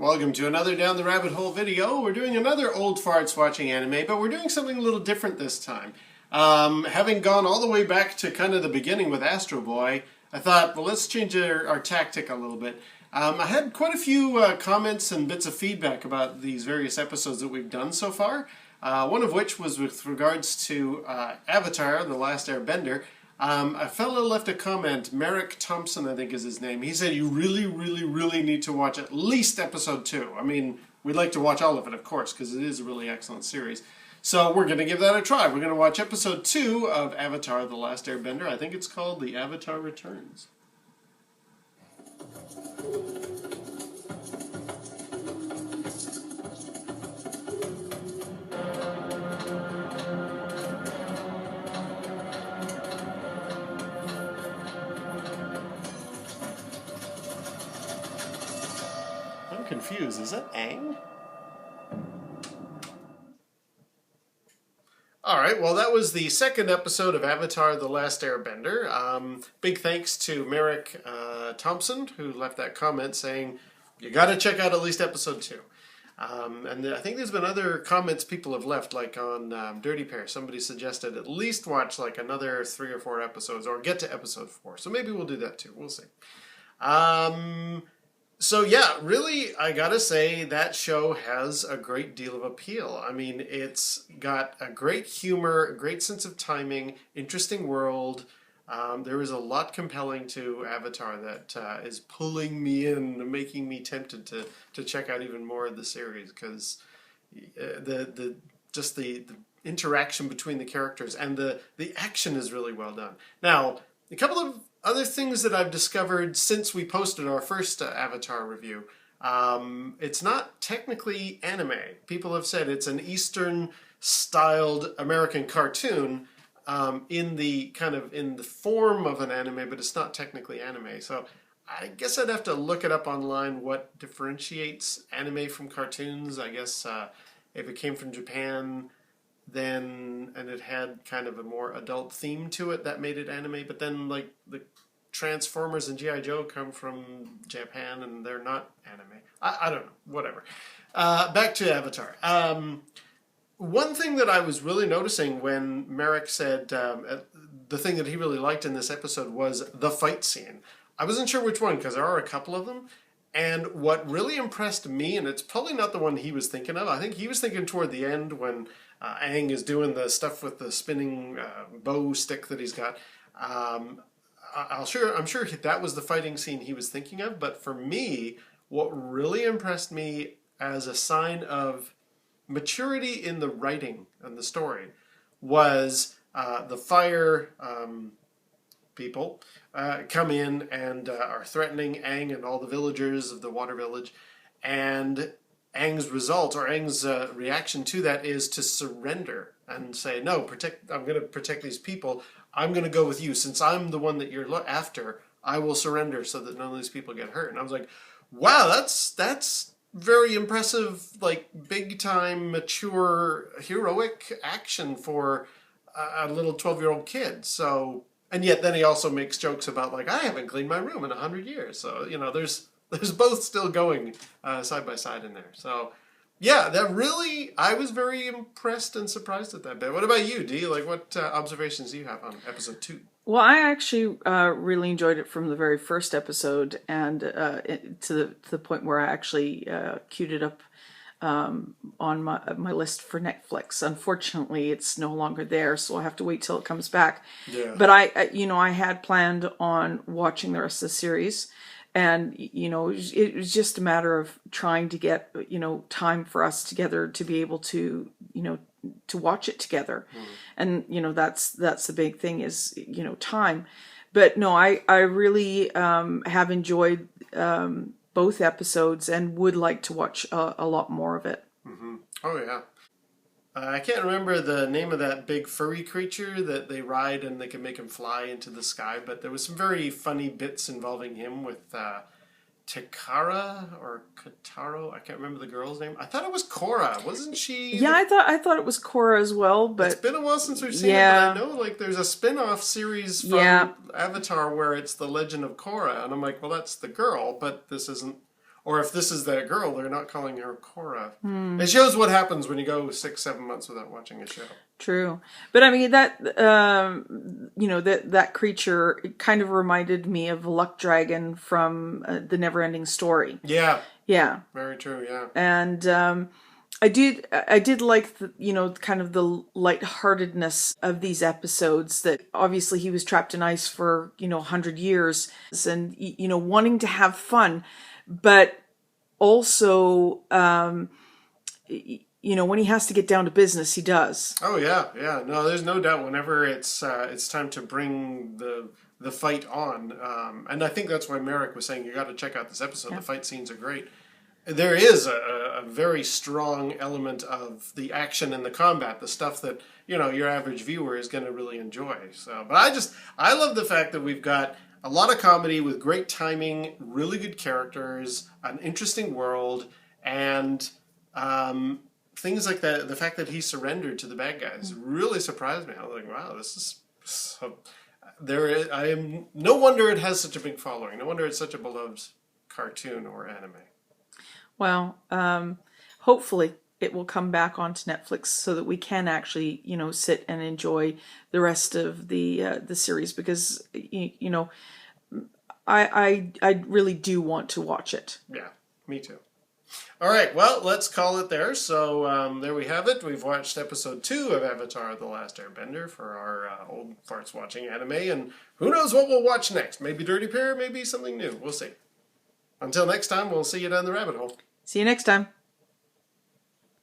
Welcome to another Down the Rabbit Hole video. We're doing another old farts watching anime, but we're doing something a little different this time. Having gone all the way back to kind of the beginning with Astro Boy, I thought, well, let's change our tactic a little bit. I had quite a few comments and bits of feedback about these various episodes that we've done so far. One of which was with regards to Avatar, The Last Airbender. A fellow left a comment, Marick Thompson I think is his name. He said you really need to watch at least episode 2. I mean, we'd like to watch all of it, of course, because it is a really excellent series. So we're going to give that a try. We're going to watch episode 2 of Avatar, The Last Airbender. I think it's called The Avatar Returns. I'm confused. Is that Aang? Alright, well that was the second episode of Avatar The Last Airbender. Big thanks to Marick Thompson, who left that comment saying, you gotta check out at least episode 2. And I think there's been other comments people have left, like on Dirty Pair. Somebody suggested at least watch like another 3 or 4 episodes, or get to episode 4. So maybe we'll do that too. We'll see. So yeah, really, I gotta say that show has a great deal of appeal. I mean, it's got a great humor, a great sense of timing, interesting world. There is a lot compelling to Avatar that is pulling me in, making me tempted to check out even more of the series, because the interaction between the characters and the action is really well done. Now, a couple of other things that I've discovered since we posted our first Avatar review. It's not technically anime. People have said it's an Eastern-styled American cartoon in the form of an anime, but it's not technically anime. So I guess I'd have to look it up online what differentiates anime from cartoons. I guess if it came from Japan, and it had kind of a more adult theme to it, that made it anime. But then, like, the Transformers and G.I. Joe come from Japan, and they're not anime. I don't know. Whatever. Back to Avatar. One thing that I was really noticing when Marick said the thing that he really liked in this episode was the fight scene. I wasn't sure which one, because there are a couple of them. And what really impressed me, and it's probably not the one he was thinking of, I think he was thinking toward the end when Aang is doing the stuff with the spinning bow stick that he's got. I'm sure that was the fighting scene he was thinking of, but for me, what really impressed me as a sign of maturity in the writing and the story was the fire people come in and are threatening Aang and all the villagers of the water village, and Aang's result, or Aang's reaction to that, is to surrender and say, no, I'm going to protect these people. I'm going to go with you. Since I'm the one that you're after, I will surrender so that none of these people get hurt. And I was like, wow, that's very impressive, like, big-time, mature, heroic action for a little 12-year-old kid. So, and yet then he also makes jokes about, like, I haven't cleaned my room in 100 years. So, you know, there's both still going side by side in there. So, yeah, that really, I was very impressed and surprised at that bit. What about you, Dee? Like, what observations do you have on episode 2? Well, I actually really enjoyed it from the very first episode, and to the point where I actually queued it up on my list for Netflix. Unfortunately, it's no longer there, so I'll have to wait till it comes back. Yeah. But I had planned on watching the rest of the series. And, it was just a matter of trying to get, time for us together to be able to, to watch it together. Mm. And, that's the big thing is, time. But no, I really have enjoyed both episodes and would like to watch a lot more of it. Mm-hmm. Oh, yeah. I can't remember the name of that big furry creature that they ride and they can make him fly into the sky, but there was some very funny bits involving him with Takara or Kataro. I can't remember the girl's name. I thought it was Korra. Wasn't she? Yeah, I thought it was Korra as well, but it's been a while since we've seen it, but I know like there's a spin-off series from Avatar where it's the Legend of Korra, and I'm like, well, that's the girl, but this isn't. Or if this is that girl, they're not calling her Korra. It shows what happens when you go 6-7 months without watching a show. True. But I mean, that, that creature kind of reminded me of Luck Dragon from the Neverending Story. Yeah. Yeah. Very true, yeah. And I did like kind of the lightheartedness of these episodes, that obviously he was trapped in ice for 100 years, and wanting to have fun, but also when he has to get down to business, he does. Oh yeah. No, there's no doubt. Whenever it's time to bring the fight on, and I think that's why Marick was saying you got to check out this episode. Yeah. The fight scenes are great. There is a very strong element of the action and the combat, the stuff that your average viewer is going to really enjoy. So, but I love the fact that we've got a lot of comedy with great timing, really good characters, an interesting world, and things like that. The fact that he surrendered to the bad guys really surprised me. I was like, wow, this is so. No wonder it has such a big following. No wonder it's such a beloved cartoon or anime. Well, hopefully it will come back onto Netflix so that we can actually, sit and enjoy the rest of the series, because I really do want to watch it. Yeah, me too. All right, well, let's call it there. So there we have it. We've watched episode 2 of Avatar: The Last Airbender for our old farts watching anime, and who knows what we'll watch next? Maybe Dirty Pair, maybe something new. We'll see. Until next time, we'll see you down the rabbit hole. See you next time.